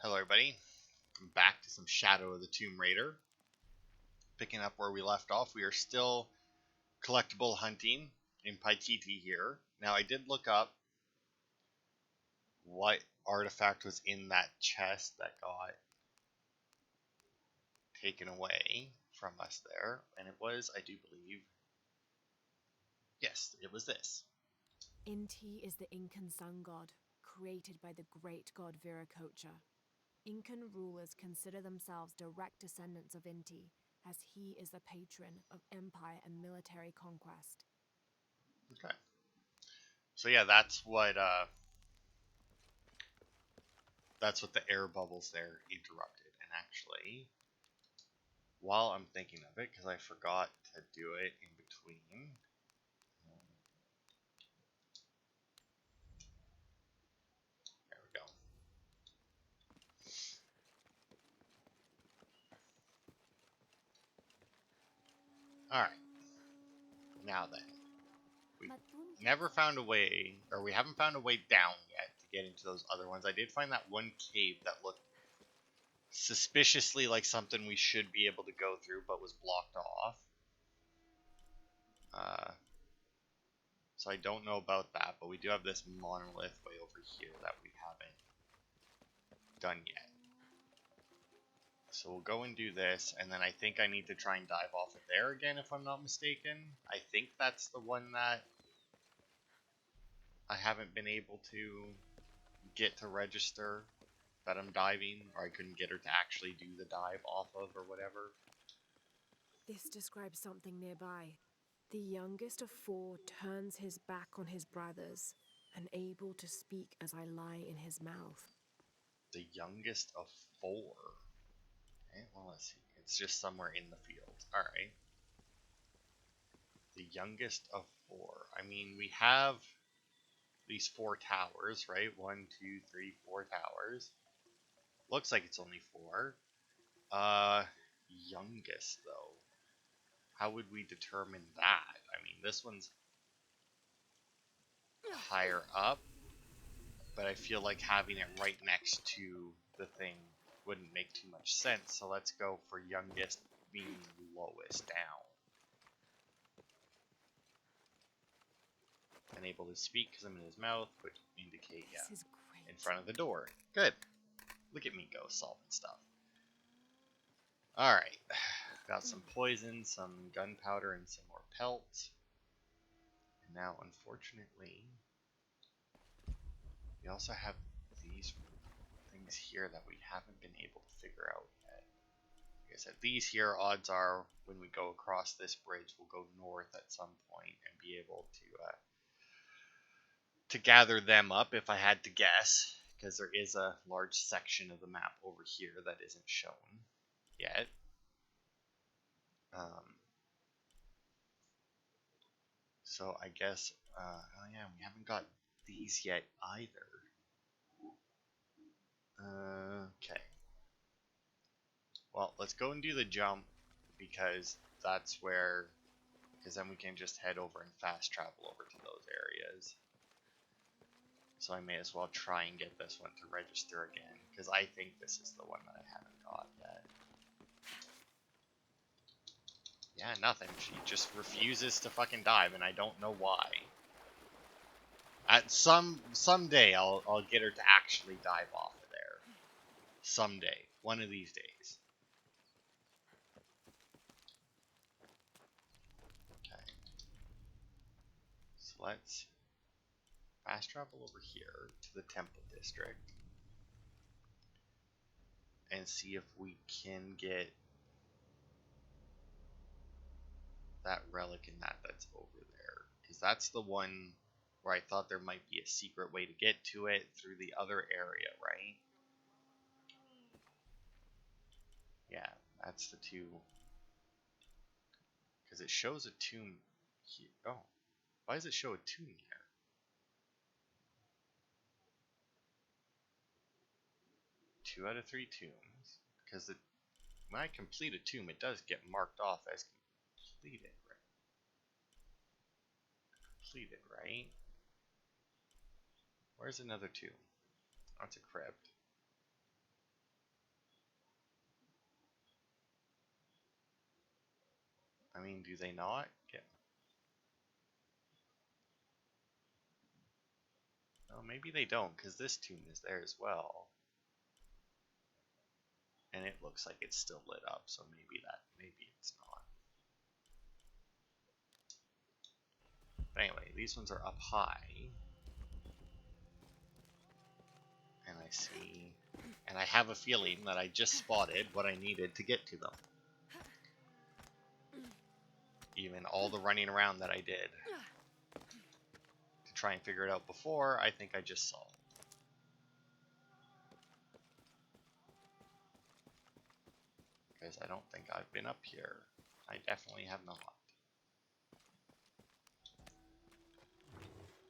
Hello everybody, I'm back to some Shadow of the Tomb Raider. Picking up where we left off, we are still collectible hunting in Paititi here. Now I did look up what artifact was in that chest that got taken away from us there, and it was, I do believe, yes, it was this. Inti is the Incan sun god, created by the great god Viracocha. Incan rulers consider themselves direct descendants of Inti, as he is the patron of empire and military conquest. Okay. So yeah, that's what the air bubbles there interrupted. And actually, while I'm thinking of it, because I forgot to do it in between, there we go. Alright, now then. We never found a way, or we haven't found a way down yet to get into those other ones. I did find that one cave that looked suspiciously like something we should be able to go through, but was blocked off. So I don't know about that, but we do have this monolith way over here that we haven't done yet. So we'll go and do this, and then I think I need to try and dive off of there again if I'm not mistaken. I think that's the one that I haven't been able to get to register that I'm diving, or I couldn't get her to actually do the dive off of or whatever. This describes something nearby. The youngest of four turns his back on his brothers, unable to speak as I lie in his mouth. The youngest of four. Okay, well, let's see. It's just somewhere in the field. Alright. The youngest of four. I mean, we have these four towers, right? 1, 2, 3, 4 towers. Looks like it's only 4. Youngest, though. How would we determine that? I mean, this one's higher up, but I feel like having it right next to the thing wouldn't make too much sense, so let's go for youngest being lowest down. Unable to speak because I'm in his mouth, would indicate, yeah, This is great. in front of the door. Good. Look at me go, solving stuff. Alright. Got some poison, some gunpowder, and some more pelts. And now, unfortunately, we also have these things here that we haven't been able to figure out yet. Like I said, these here, odds are, when we go across this bridge, we'll go north at some point and be able to gather them up, if I had to guess, because there is a large section of the map over here that isn't shown yet. So I guess, oh yeah, we haven't got these yet either. Okay. Well, let's go and do the jump, because that's where, because then we can just head over and fast travel over to those areas. So I may as well try and get this one to register again, because I think this is the one that I haven't got yet. Yeah, nothing. She just refuses to fucking dive, and I don't know why. At someday I'll get her to actually dive off of there. Someday, one of these days. Okay. So let's fast travel over here to the Temple District and see if we can get that relic in that's over there, because that's the one where I thought there might be a secret way to get to it through the other area, right? Yeah, that's the two, because it shows a tomb here. Oh, why does it show a tomb there? 2 out of 3 tombs, because when I complete a tomb, it does get marked off as completed, right? Completed, right? Where's another tomb? That's a crypt. I mean, do they not get... Well, maybe they don't, because this tomb is there as well. And it looks like it's still lit up, so maybe it's not. But anyway, these ones are up high. And I see... And I have a feeling that I just spotted what I needed to get to them. Even all the running around that I did to try and figure it out before, I think I just saw. Because I don't think I've been up here. I definitely have not.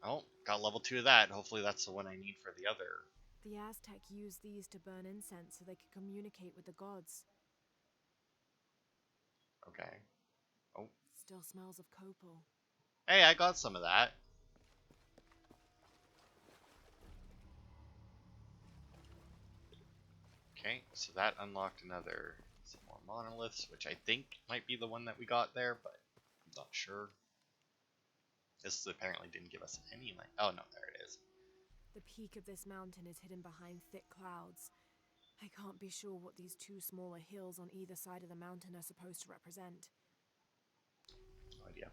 Oh, got level 2 of that. Hopefully that's the one I need for the other. The Aztec used these to burn incense so they could communicate with the gods. Okay. Oh. Still smells of copal. Hey, I got some of that. Okay, so that unlocked some more monoliths, which I think might be the one that we got there, but I'm not sure. This apparently didn't give us any light. Oh no, there it is. The peak of this mountain is hidden behind thick clouds. I can't be sure what these two smaller hills on either side of the mountain are supposed to represent. No idea.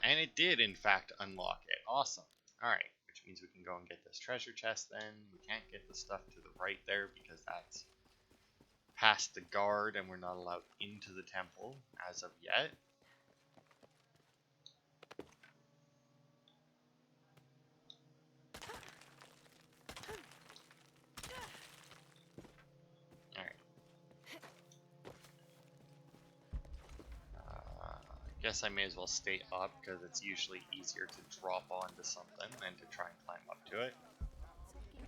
And it did, in fact, unlock it. Awesome. Alright, which means we can go and get this treasure chest then. We can't get the stuff to the right there because that's past the guard and we're not allowed into the temple as of yet. I guess I may as well stay up because it's usually easier to drop onto something than to try and climb up to it.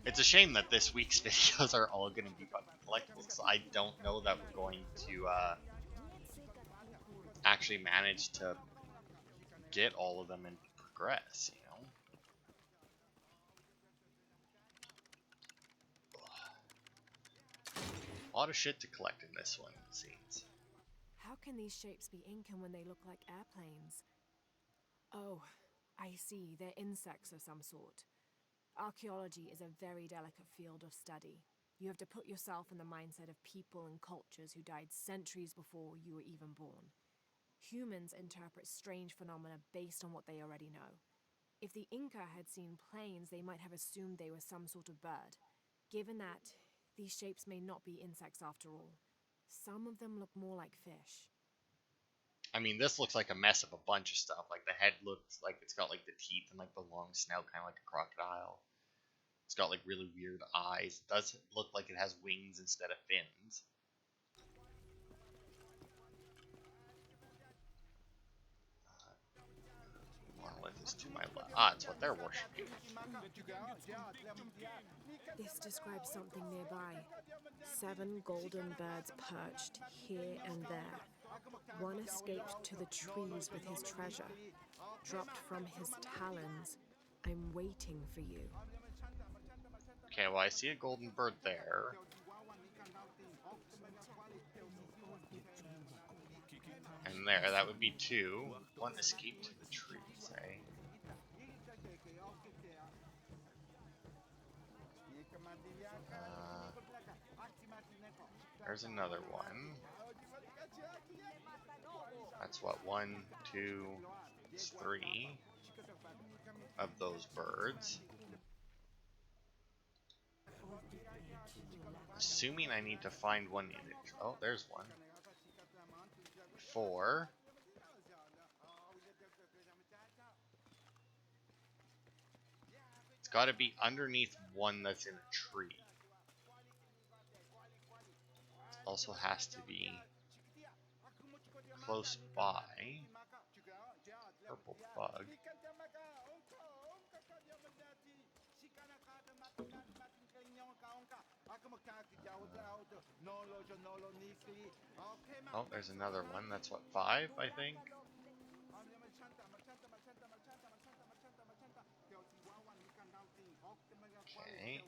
It's a shame that this week's videos are all going to be about collectibles. I don't know that we're going to actually manage to get all of them and progress, you know? A lot of shit to collect in this one, it seems. How can these shapes be Incan when they look like airplanes? Oh, I see. They're insects of some sort. Archaeology is a very delicate field of study. You have to put yourself in the mindset of people and cultures who died centuries before you were even born. Humans interpret strange phenomena based on what they already know. If the Inca had seen planes, they might have assumed they were some sort of bird. Given that, these shapes may not be insects after all. Some of them look more like fish. I mean, this looks like a mess of a bunch of stuff. Like, the head looks like it's got, like, the teeth and, like, the long snout, kind of like a crocodile. It's got, like, really weird eyes. It does look like it has wings instead of fins. Monolith is to my left. Ah, it's what they're worshipping. This describes something nearby. 7 golden birds perched here and there. One escaped to the trees with his treasure. Dropped from his talons. I'm waiting for you. Okay, well, I see a golden bird there. And there, that would be 2. One escaped to the trees, eh? There's another one. That's what, 1, 2, 3 of those birds. Assuming I need to find one in it. Oh, there's one. 4. It's got to be underneath one that's in a tree. Also has to be close by. Purple bug. Oh, there's another one. That's what, 5, I think? Okay.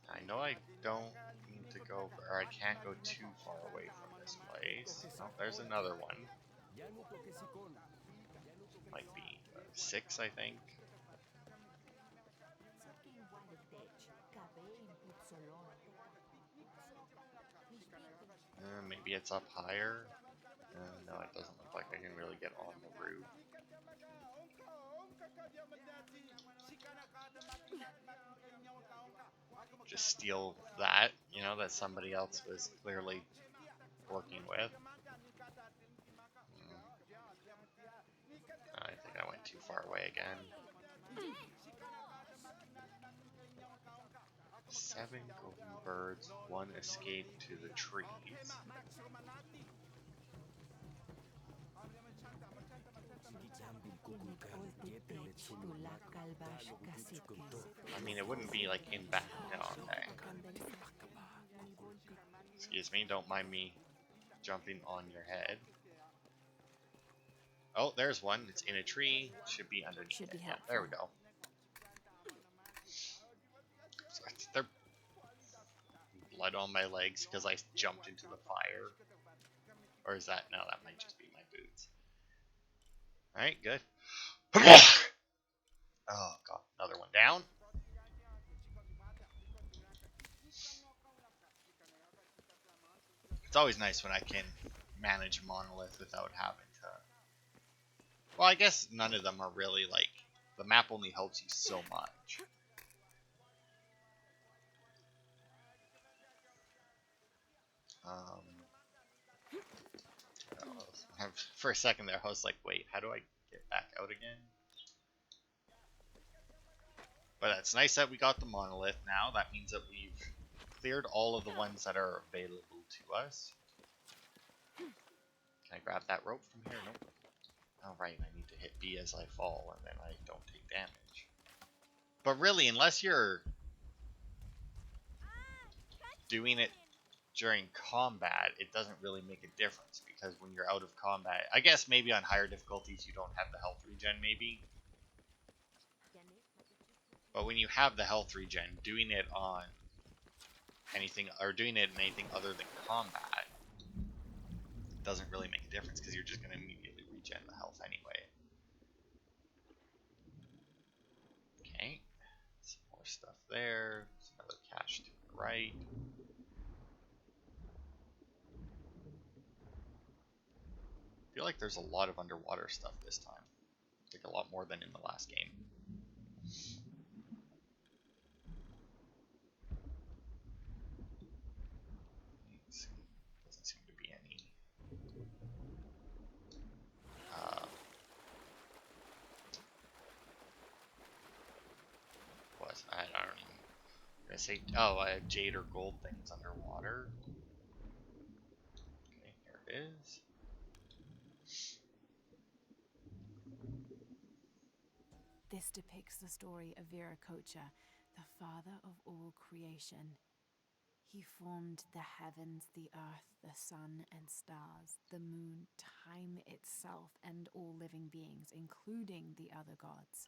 I know I don't need to go, or I can't go too far away from this place. Oh, there's another one. Might be 6, I think. Maybe it's up higher. No, it doesn't look like I can really get on the roof. Just steal that, you know, that somebody else was clearly working with. I think I went too far away again. 7 golden birds, 1 escaped to the trees. I mean, it wouldn't be like in back. No, okay. Excuse me, don't mind me jumping on your head. Oh, there's one. It's in a tree. Should be underneath it. Yeah, there we go. So there's blood on my legs because I jumped into the fire. Or is that? No, that might just be my boots. Alright, good. Oh, God. Another one down. It's always nice when I can manage Monolith without having to... Well, I guess none of them are really, like... The map only helps you so much. For a second there, I was like, wait, how do I get back out again? But it's nice that we got the Monolith now. That means that we've cleared all of the ones that are available to us. Can I grab that rope from here? Nope. Alright, I need to hit B as I fall, and then I don't take damage. But really, unless you're doing it during combat, it doesn't really make a difference, because when you're out of combat, I guess maybe on higher difficulties you don't have the health regen, maybe. But when you have the health regen, doing it on anything, or doing it in anything other than combat, doesn't really make a difference, because you're just going to immediately regen the health anyway. Okay, some more stuff there. There's another cache to the right. I feel like there's a lot of underwater stuff this time. Like a lot more than in the last game. Let's see. Doesn't seem to be any. What? I don't even. I'm gonna say. Oh, I have jade or gold things underwater. Okay, here it is. This depicts the story of Viracocha, the father of all creation. He formed the heavens, the earth, the sun and stars, the moon, time itself, and all living beings, including the other gods.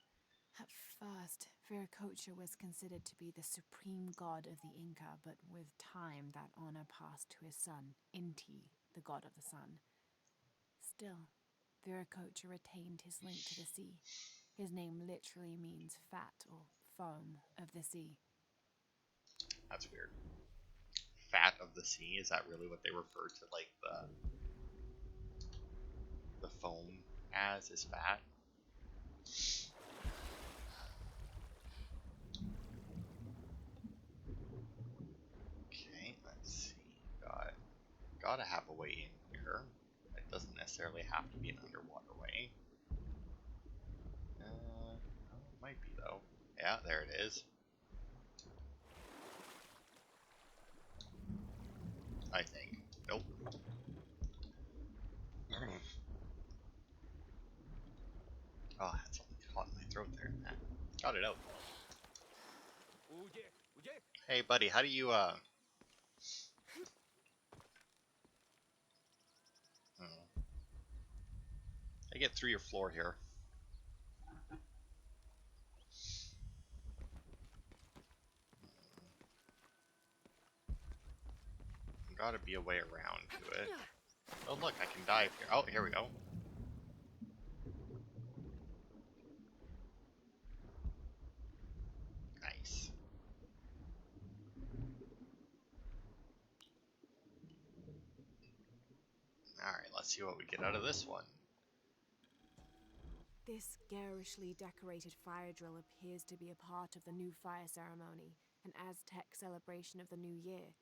At first, Viracocha was considered to be the supreme god of the Inca, but with time that honor passed to his son, Inti, the god of the sun. Still, Viracocha retained his link to the sea. His name literally means fat or foam of the sea. That's weird. Fat of the sea? Is that really what they refer to, like, the foam as, is fat? Okay, let's see. Gotta have a way in here. It doesn't necessarily have to be an underwater way. Oh, it might be though. Yeah, there it is. I think. Nope. Oh, that's caught in my throat there. Got it out. Hey, buddy, how do you, I get through your floor here. gotta be a way around to it. Oh look, I can dive here. Oh, here we go. Nice. Alright, let's see what we get out of this one. This garishly decorated fire drill appears to be a part of the new fire ceremony, an Aztec celebration of the new year.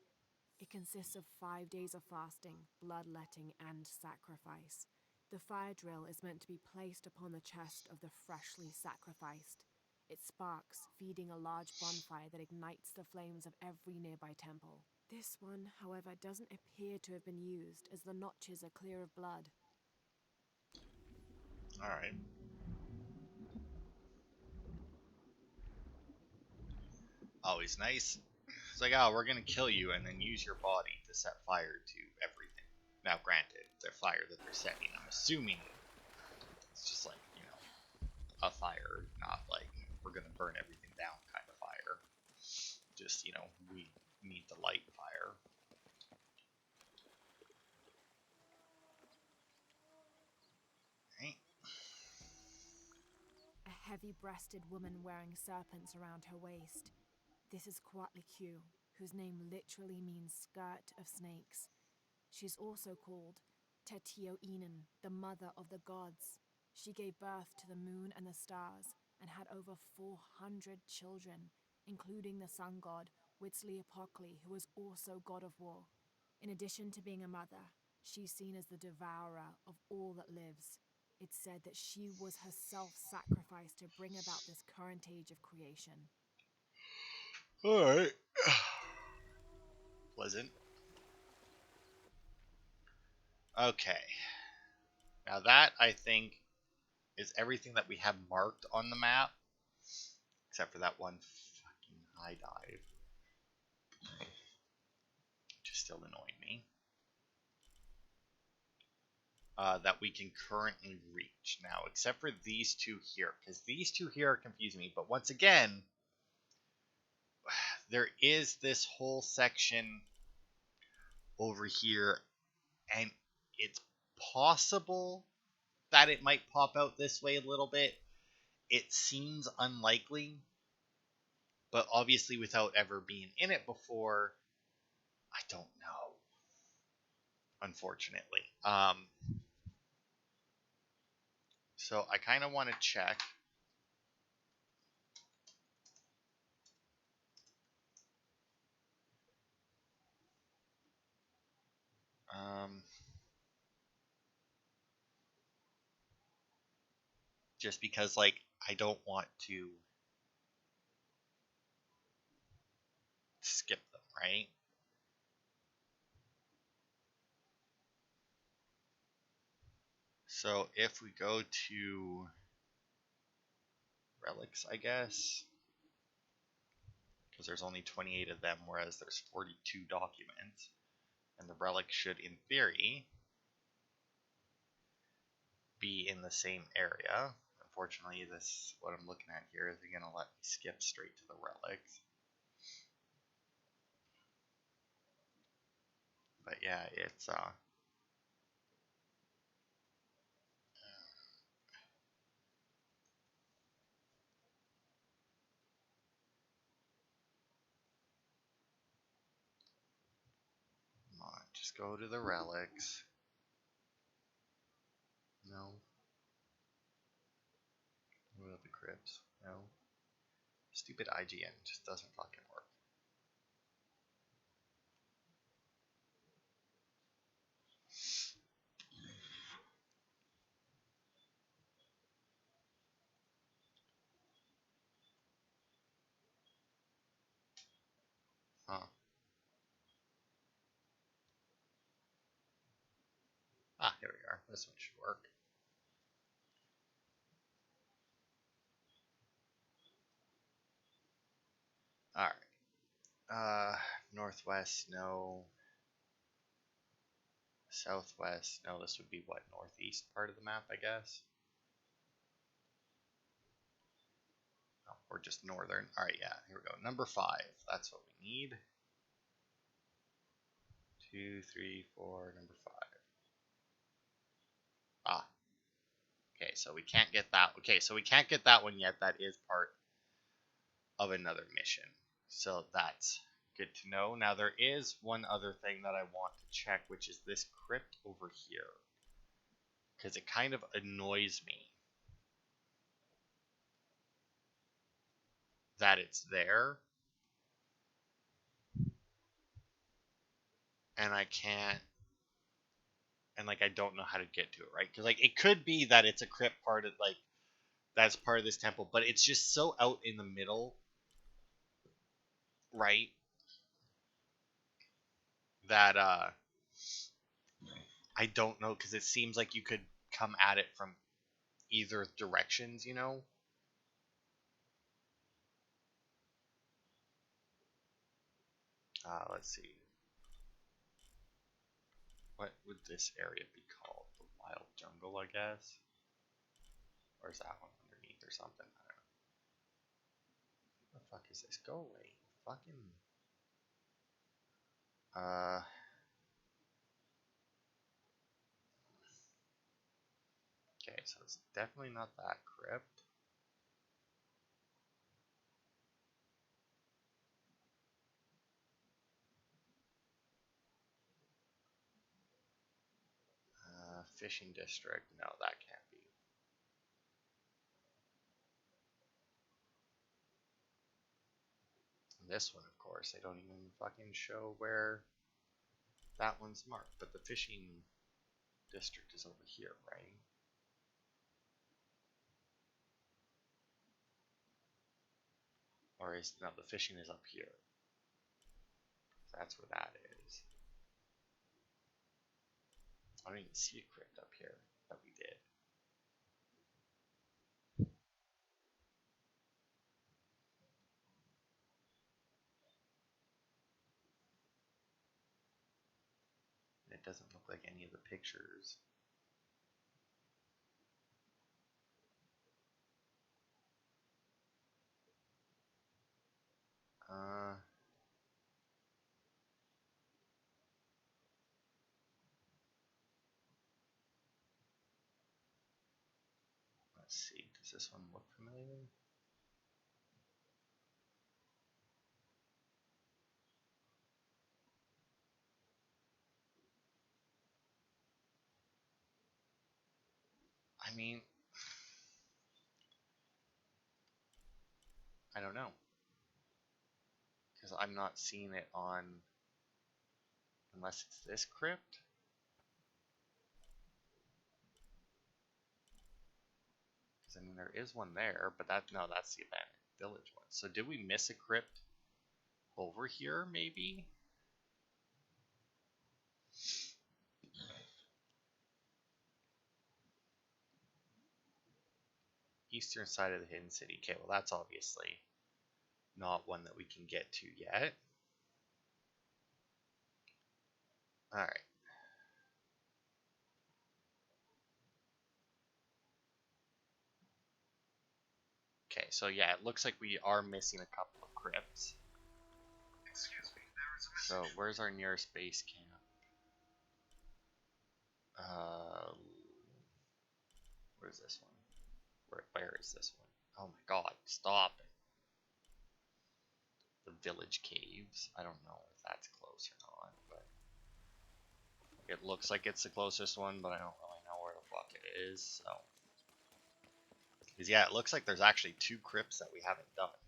It consists of 5 days of fasting, bloodletting, and sacrifice. The fire drill is meant to be placed upon the chest of the freshly sacrificed. It sparks, feeding a large bonfire that ignites the flames of every nearby temple. This one, however, doesn't appear to have been used, as the notches are clear of blood. Alright. Always nice. It's like, oh, we're gonna kill you and then use your body to set fire to everything. Now, granted, the fire that they're setting, I'm assuming it's just like, you know, a fire, not like we're gonna burn everything down kind of fire. Just, you know, we need to light fire. Right? A heavy-breasted woman wearing serpents around her waist. This is Coatlicue, whose name literally means skirt of snakes. She's also called Tetioinen, the mother of the gods. She gave birth to the moon and the stars, and had over 400 children, including the sun god, Huitzilopochtli, who was also god of war. In addition to being a mother, she's seen as the devourer of all that lives. It's said that she was herself sacrificed to bring about this current age of creation. Alright. Pleasant. Okay. Now that, I think, is everything that we have marked on the map. Except for that one fucking high dive. Which is still annoying me. That we can currently reach. Now, except for these two here. Because these two here are confusing me. But once again, there is this whole section over here. And it's possible that it might pop out this way a little bit. It seems unlikely. But obviously, without ever being in it before, I don't know. Unfortunately. So I kind of want to check. Just because, like, I don't want to skip them, right? So if we go to relics, I guess, because there's only 28 of them, whereas there's 42 documents, and the relic should, in theory, be in the same area. Unfortunately, this, what I'm looking at here, isn't going to let me skip straight to the relics. But yeah, it's come on, just go to the relics. No. What about the crypts? No. Stupid IGN just doesn't fucking work. Huh. Ah, here we are. This one should work. Alright. Northwest, no. Southwest, no. This would be what? Northeast part of the map, I guess? Oh, or just northern. Alright, yeah, here we go. Number 5. That's what we need. 2, 3, 4, number 5. Ah. Okay, so we can't get that. Okay, so we can't get that one yet. That is part of another mission. So that's good to know. Now there is one other thing that I want to check, which is this crypt over here. Because it kind of annoys me that it's there. And I can't, and like I don't know how to get to it, right? Because like it could be that it's a crypt part of like that's part of this temple, but it's just so out in the middle, right? That I don't know, because it seems like you could come at it from either directions, you know? Let's see. What would this area be called? The wild jungle, I guess? Or is that one underneath or something? I don't know. What the fuck is this? Go away. Fucking. Okay, so it's definitely not that crypt. Fishing district. No, that can't be. And this one, of course, they don't even fucking show where that one's marked. But the fishing district is over here, right? Or is no? The fishing is up here. That's where that is. I don't even see a crypt up here that we did. It doesn't look like any of the pictures. Let's see. Does this one look familiar? I mean, I don't know. Because I'm not seeing it on, unless it's this crypt. Because I mean, there is one there, but that, no, that's the abandoned village one. So did we miss a crypt over here, maybe? Eastern side of the hidden city. Okay, well that's obviously not one that we can get to yet. Alright. Okay, so yeah, it looks like we are missing a couple of crypts. Excuse me, there is a So message. where's our nearest base camp? Where's this one? Where is this one? Oh my god, stop it. The village caves. I don't know if that's close or not, but it looks like it's the closest one, but I don't really know where the fuck it is, so. Because yeah, it looks like there's actually 2 crypts that we haven't done.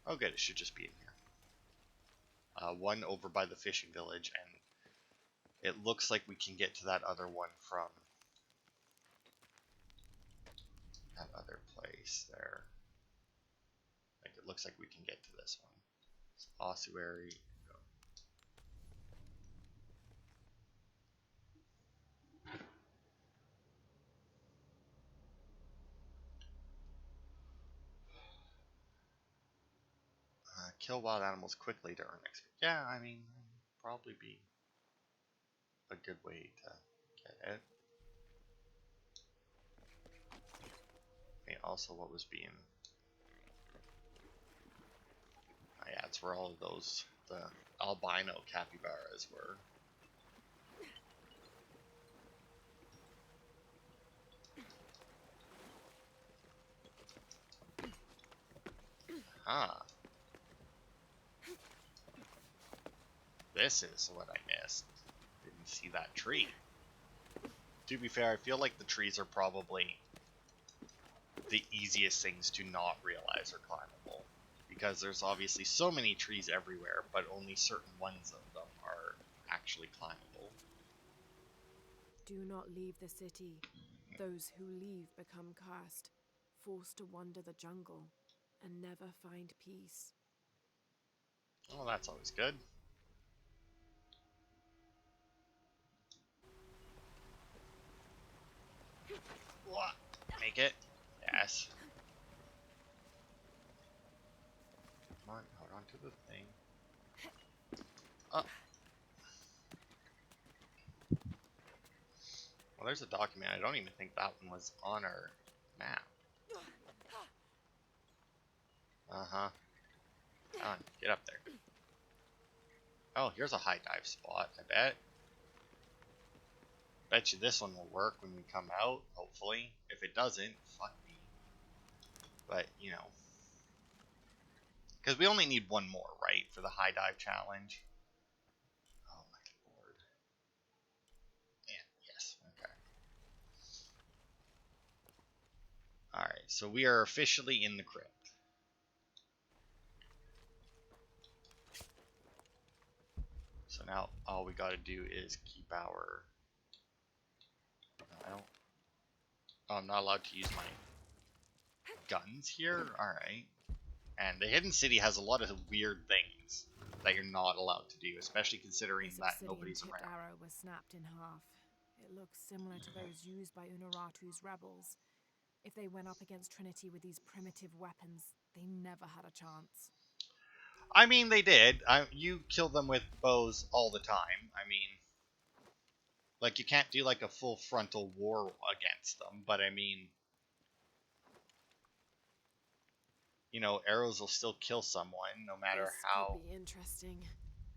Oh good, it should just be in here. One over by the fishing village, and it looks like we can get to that other one from that other place there. Like it looks like we can get to this one. It's ossuary. Kill wild animals quickly to earn XP. Yeah, I mean, probably be a good way to get it. I mean, also what was being... Oh, yeah, it's where all of those the albino capybaras were. Huh. This is what I missed. Didn't see that tree. To be fair, I feel like the trees are probably the easiest things to not realize are climbable. Because there's obviously so many trees everywhere, but only certain ones of them are actually climbable. Do not leave the city. Those who leave become cursed, forced to wander the jungle, and never find peace. Oh, that's always good. What? Make it? Yes. Come on, hold on to the thing. Oh. Well, there's a document. I don't even think that one was on our map. Uh-huh. Come on, get up there. Oh, here's a high dive spot, I bet. Bet you this one will work when we come out, hopefully. If it doesn't, fuck me. But, you know. Because we only need one more, right, for the high dive challenge? Oh my lord. And yes, okay. Alright, so we are officially in the crypt. So now all we gotta do is keep our... I don't... Oh, I'm not allowed to use my guns here? Alright. And the Hidden City has a lot of weird things that you're not allowed to do, especially considering This that obsidian nobody's tipped around. arrow was snapped in half. It looks similar to those used by Unuratu's rebels. If they went up against Trinity with these primitive weapons, they never had a chance. I mean, they did. You kill them with bows all the time. I mean, like, you can't do, like, a full frontal war against them, but I mean, you know, arrows will still kill someone, no matter This how... could be interesting.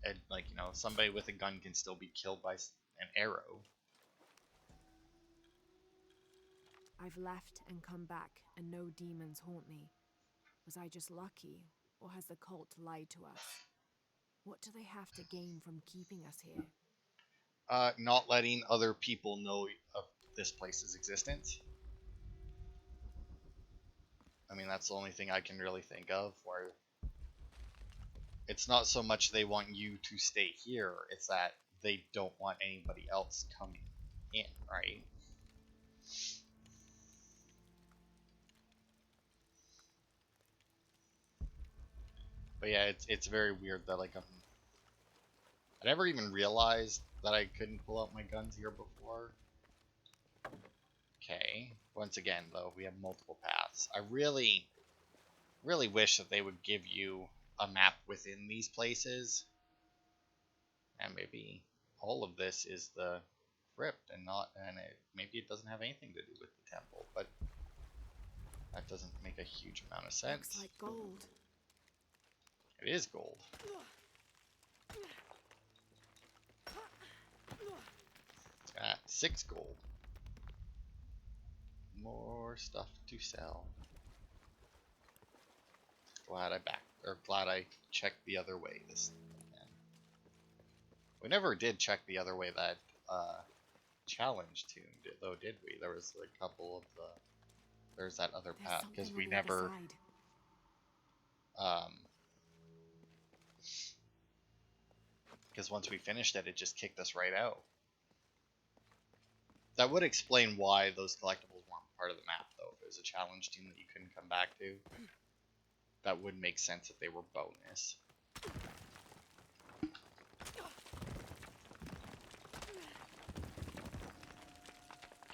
And, like, you know, somebody with a gun can still be killed by an arrow. I've left and come back, and no demons haunt me. Was I just lucky, or has the cult lied to us? What do they have to gain from keeping us here? Not letting other people know of this place's existence. I mean, that's the only thing I can really think of, where it's not so much they want you to stay here, it's that they don't want anybody else coming in, right? But yeah, it's very weird that, like, I never even realized that I couldn't pull out my guns here before. Okay, once again, though, we have multiple paths. I really wish that they would give you a map within these places. And maybe all of this is the crypt and not, maybe it doesn't have anything to do with the temple, but that doesn't make a huge amount of sense. Looks like gold. It is gold. It's got 6 gold. More stuff to sell. Glad I checked the other way this again. We never did check the other way that challenge tune, though, did we? There was a couple of the... There's that other path, because we never... Because once we finished it, it just kicked us right out. That would explain why those collectibles weren't part of the map, though. If it was a challenge team that you couldn't come back to, that would make sense if they were bonus.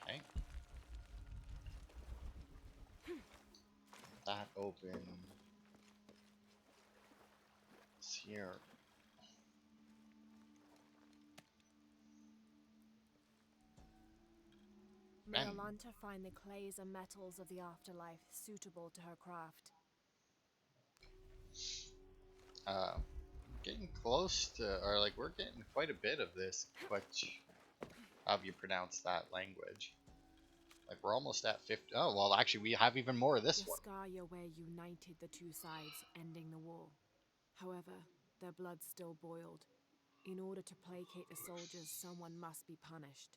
Okay. That open. It's here. May Alanta find the clays and metals of the afterlife suitable to her craft. getting close to, or like we're getting quite a bit of this Quech, however you pronounce that language. Like we're almost at 50. Oh, well, actually we have even more of this one. Yaskar Yahweh united the two sides, ending the war. However, their blood still boiled. In order to placate the soldiers, someone must be punished.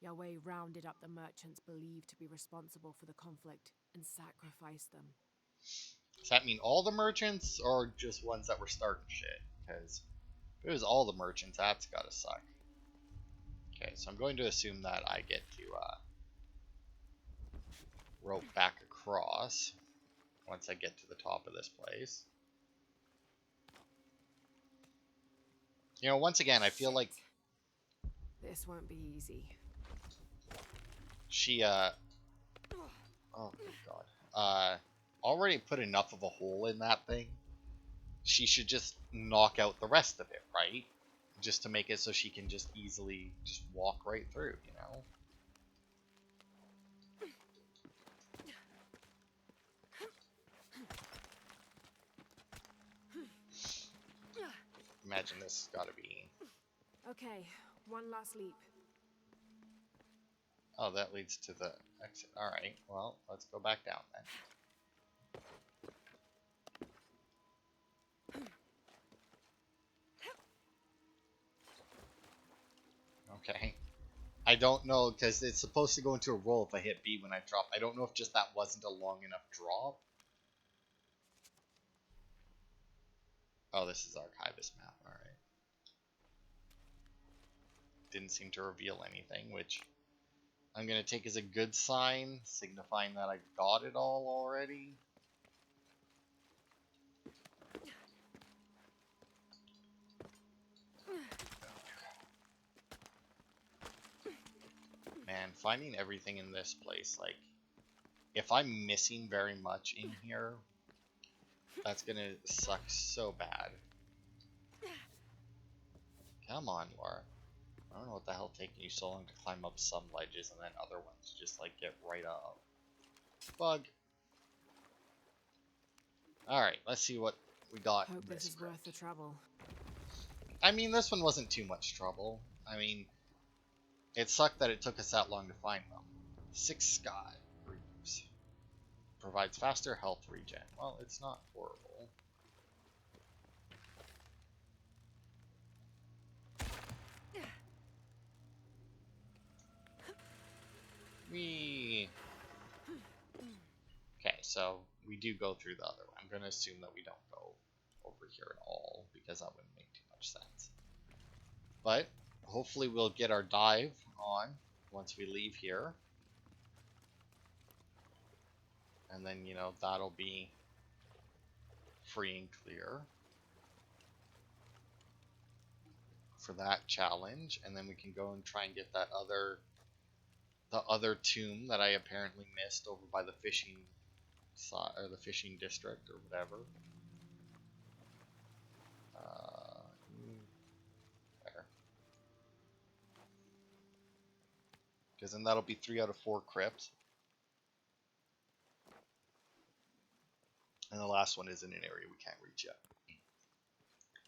Yahweh rounded up the merchants believed to be responsible for the conflict and sacrificed them. Does that mean all the merchants or just ones that were starting shit? Because if it was all the merchants, that's gotta suck. Okay, so I'm going to assume that I get to rope back across once I get to the top of this place. You know, once again, I feel like This won't be easy. she, oh good god, already put enough of a hole in that thing. She should just knock out the rest of it, right? Just to make it so she can just easily just walk right through, you know? Imagine this has got to be... Okay, one last leap. Oh, that leads to the exit. Alright, well, let's go back down then. Okay. I don't know, because it's supposed to go into a roll if I hit B when I drop. I don't know if just that wasn't a long enough drop. Oh, this is Archivist map, alright. Didn't seem to reveal anything, which I'm going to take as a good sign, signifying that I got it all already. Man, finding everything in this place, like, if I'm missing very much in here, that's gonna suck so bad. Come on, Lara. I don't know what the hell taking you so long to climb up some ledges and then other ones just, like, get right up. Bug. Alright, let's see what we got. Hope this is worth the trouble. I mean, this one wasn't too much trouble. I mean, it sucked that it took us that long to find them. 6 Sky Reaves. Provides faster health regen. Well, it's not horrible. Whee! Okay, so we do go through the other one. I'm going to assume that we don't go over here at all, because that wouldn't make too much sense. But hopefully we'll get our dive on once we leave here. And then, you know, that'll be free and clear for that challenge. And then we can go and try and get that the other tomb that I apparently missed over by the fishing side, or the fishing district, or whatever. There. Because then that'll be 3 out of 4 crypts. And the last one is in an area we can't reach yet.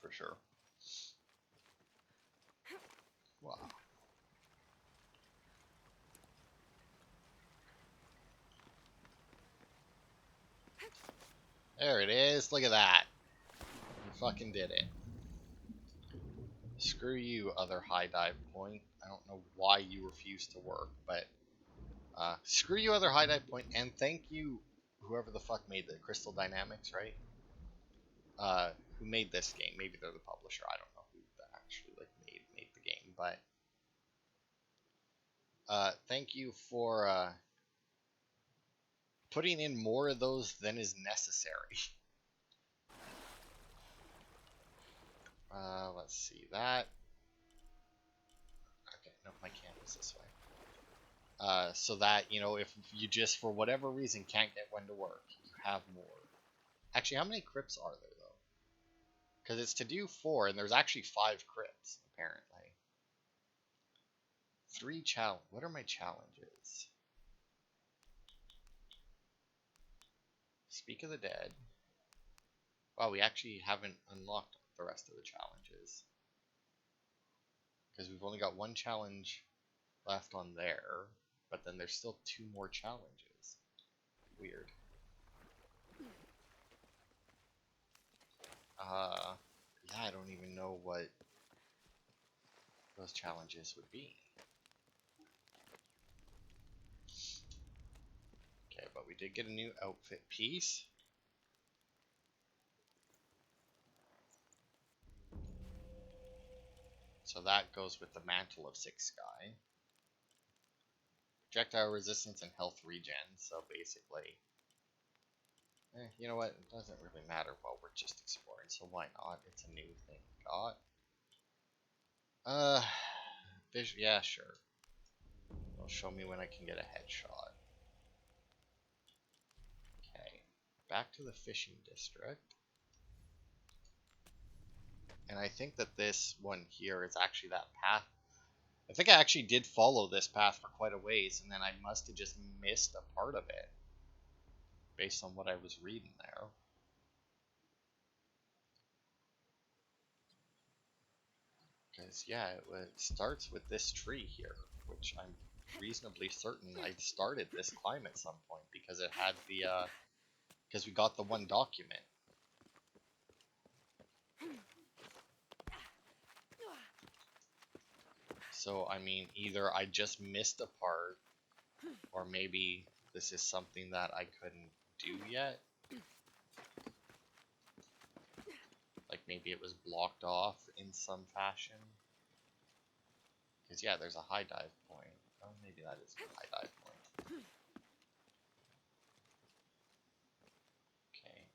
For sure. Wow. There it is. Look at that. We fucking did it. Screw you, other high dive point. I don't know why you refuse to work, but screw you, other high dive point, and thank you, whoever the fuck made the Crystal Dynamics, right? Who made this game? Maybe they're the publisher. I don't know who actually like made the game, but thank you for putting in more of those than is necessary. Let's see that. Okay, no, my camera's this way. So that, you know, if you just for whatever reason can't get one to work, you have more. Actually, how many crypts are there though? Because it's to do 4, and there's actually 5 crypts apparently. 3 challenge. What are my challenges? Speak of the Dead. Wow, we actually haven't unlocked the rest of the challenges. Because we've only got one challenge left on there, but then there's still 2 more challenges. Weird. Yeah, I don't even know what those challenges would be. Okay, but we did get a new outfit piece. So that goes with the Mantle of Six Sky. Projectile resistance and health regen, so basically... you know what, it doesn't really matter while we're just exploring, so why not? It's a new thing we got. Yeah, sure. It'll show me when I can get a headshot. Okay, back to the fishing district. And I think that this one here is actually that path. I think I actually did follow this path for quite a ways, and then I must have just missed a part of it, based on what I was reading there. Because, yeah, it starts with this tree here, which I'm reasonably certain I started this climb at some point, because it had the, because we got the one document. So, I mean, either I just missed a part, or maybe this is something that I couldn't do yet. Like, maybe it was blocked off in some fashion. Because, yeah, there's a high dive point. Oh, maybe that is a high dive point. Okay.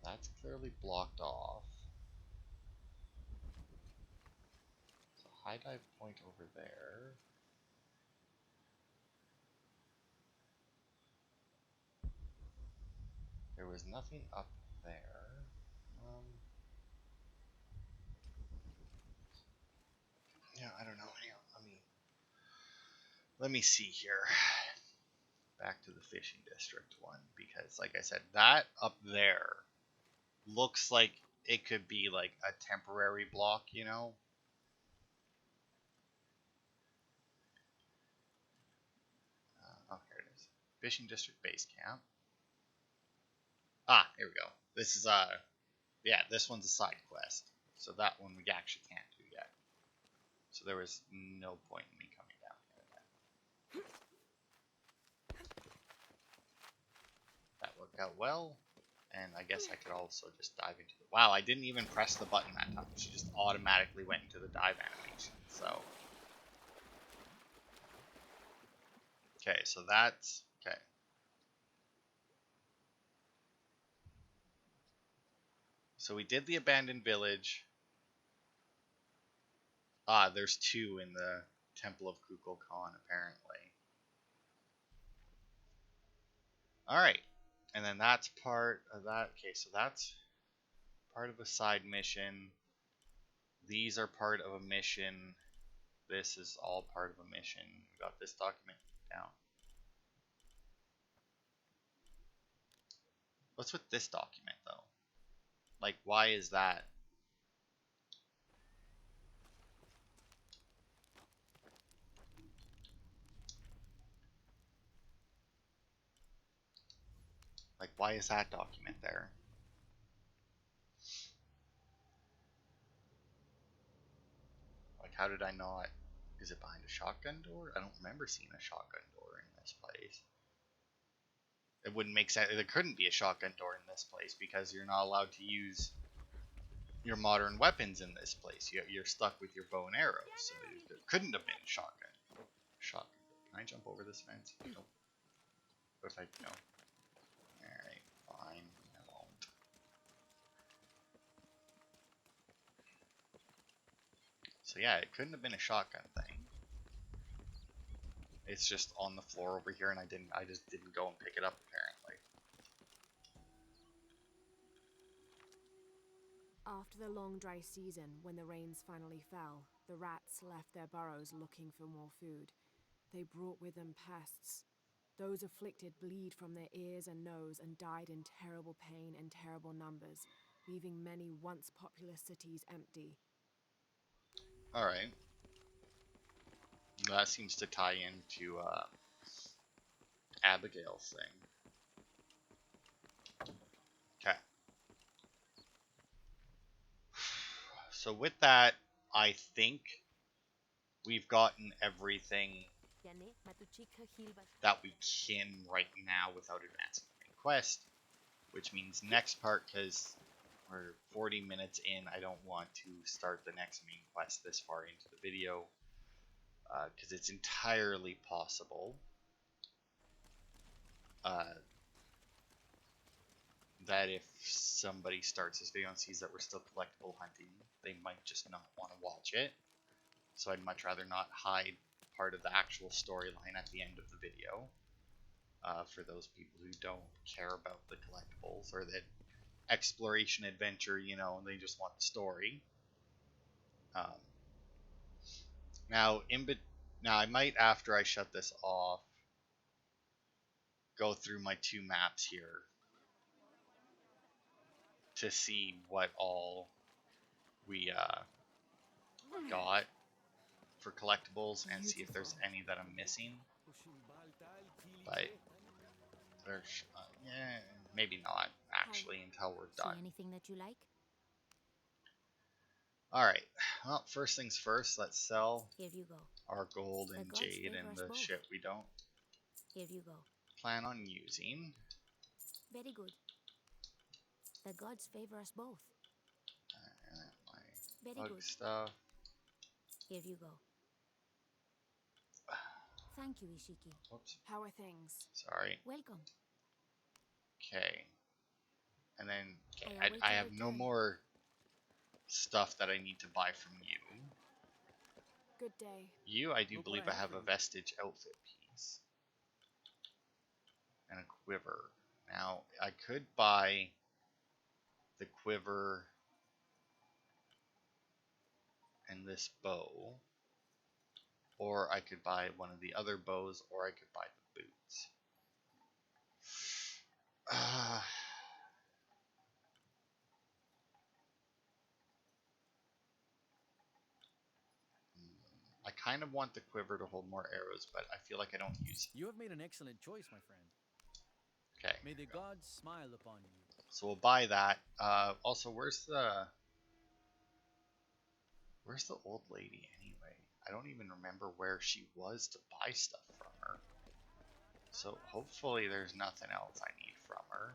That's clearly blocked off. So, high dive point over there. There was nothing up there. Yeah, I don't know. Hang on, let me see here. Back to the fishing district one, because like I said, that up there looks like it could be like a temporary block, you know? Oh, here it is. Fishing district base camp. Ah, here we go. This is yeah, this one's a side quest. So that one we actually can't do yet. So there was no point in me coming down here. That worked out well. And I guess I could also just dive into the... Wow, I didn't even press the button that time. She just automatically went into the dive animation. So... Okay, so that's... Okay. So we did the abandoned village. Ah, there's 2 in the Temple of Kukulkan, apparently. Alright. And then that's part of that. Okay, so that's part of a side mission. These are part of a mission. This is all part of a mission. We got this document down. What's with this document, though? Like, why is that? Like, why is that document there? Like, how did I not... Is it behind a shotgun door? I don't remember seeing a shotgun door in this place. It wouldn't make sense. There couldn't be a shotgun door in this place because you're not allowed to use your modern weapons in this place. You're stuck with your bow and arrows. So there couldn't have been a shotgun. Shotgun. Can I jump over this fence? Nope. What if I... No. Alright, fine. I won't. So yeah, it couldn't have been a shotgun thing. It's just on the floor over here, and I just didn't go and pick it up, apparently. After the long dry season, when the rains finally fell, the rats left their burrows looking for more food. They brought with them pests. Those afflicted bleed from their ears and nose and died in terrible pain and terrible numbers, leaving many once populous cities empty. Alright. That seems to tie into Abigail's thing. Okay. So with that, I think we've gotten everything that we can right now without advancing the main quest, which means next part, because we're 40 minutes in, I don't want to start the next main quest this far into the video, because it's entirely possible that if somebody starts this video and sees that we're still collectible hunting, they might just not want to watch it. So I'd much rather not hide part of the actual storyline at the end of the video for those people who don't care about the collectibles or that exploration adventure, you know, they just want the story. Now I might, after I shut this off, go through my 2 maps here to see what all we got for collectibles and see if there's any that I'm missing. But there's yeah, maybe not actually until we're done. See anything that you like? Alright, well, first things first, let's sell Here you go. our gold and The gods jade favor and us the both. shit we don't Here you go. plan on using. Very good. The gods favor us both. My Very bug good. stuff. Here you go. Thank you, Ishiki. Whoops, How are things? sorry. Welcome. Okay. And then, okay, I await I your have no return. more stuff that I need to buy from you. Good day. You, I do Look what believe I I have have for a you. vestige outfit piece. And a quiver. Now, I could buy the quiver and this bow. Or I could buy one of the other bows, or I could buy the boots. I kind of want the quiver to hold more arrows, but I feel like I don't use it. You have made an excellent choice, my friend. Okay. May the gods smile upon you. So we'll buy that. Also, where's the old lady anyway? I don't even remember where she was to buy stuff from her. So hopefully there's nothing else I need from her.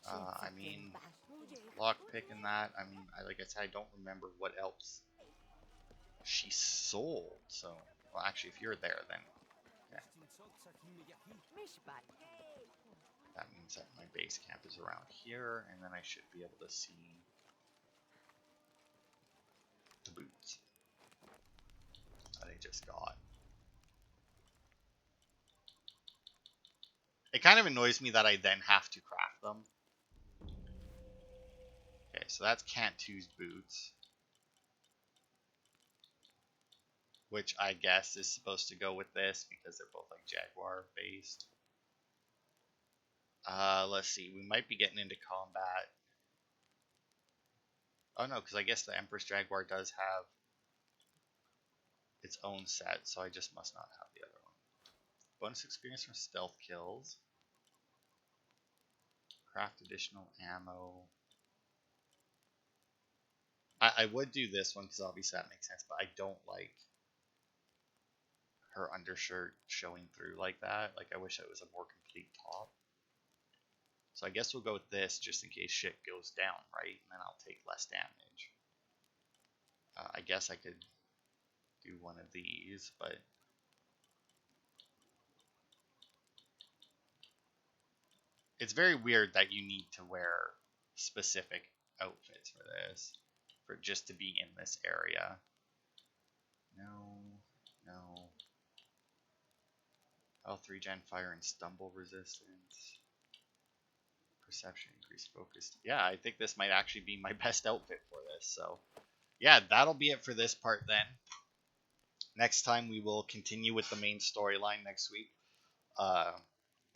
I mean, lockpick and that. I mean, like I said, I don't remember what else she sold. So, well, actually, if you're there, then yeah. That means that my base camp is around here, and then I should be able to see the boots that I just got. It kind of annoys me that I then have to craft them. Okay, so that's Cantu's boots, which I guess is supposed to go with this because they're both like Jaguar based. Let's see, we might be getting into combat. Oh no, because I guess the Empress Jaguar does have its own set, so I just must not have the other one. Bonus experience from stealth kills. Craft additional ammo. I would do this one because obviously that makes sense, but I don't like her undershirt showing through like that. Like, I wish it was a more complete top. So I guess we'll go with this just in case shit goes down, right? And then I'll take less damage. I guess I could do one of these, but it's very weird that you need to wear specific outfits for this, for just to be in this area. No. L3 gen fire and stumble resistance. Perception, increased focus. Yeah, I think this might actually be my best outfit for this. So, yeah, that'll be it for this part then. Next time we will continue with the main storyline next week.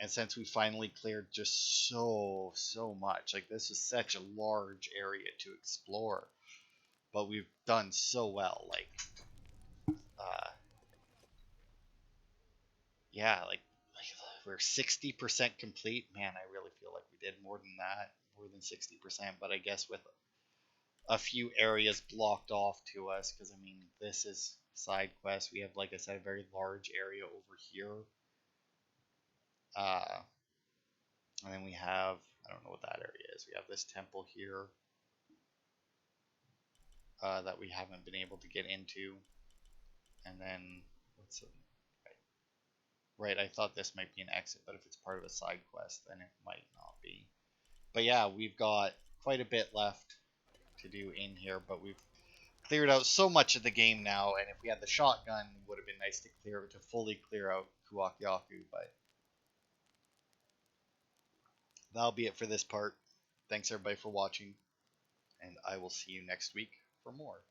And since we finally cleared just so much, like this is such a large area to explore, but we've done so well. Like, yeah, like we're 60% complete. Man, I really feel like we did more than that, more than 60%. But I guess with a few areas blocked off to us, because I mean, this is side quest. We have, like I said, a very large area over here. Uh, and then we have, I don't know what that area is. We have this temple here that we haven't been able to get into. And then, what's it? Right, I thought this might be an exit, but if it's part of a side quest, then it might not be. But yeah, we've got quite a bit left to do in here, but we've cleared out so much of the game now, and if we had the shotgun, it would have been nice to fully clear out Kuwakyaku, but that'll be it for this part. Thanks everybody for watching, and I will see you next week for more.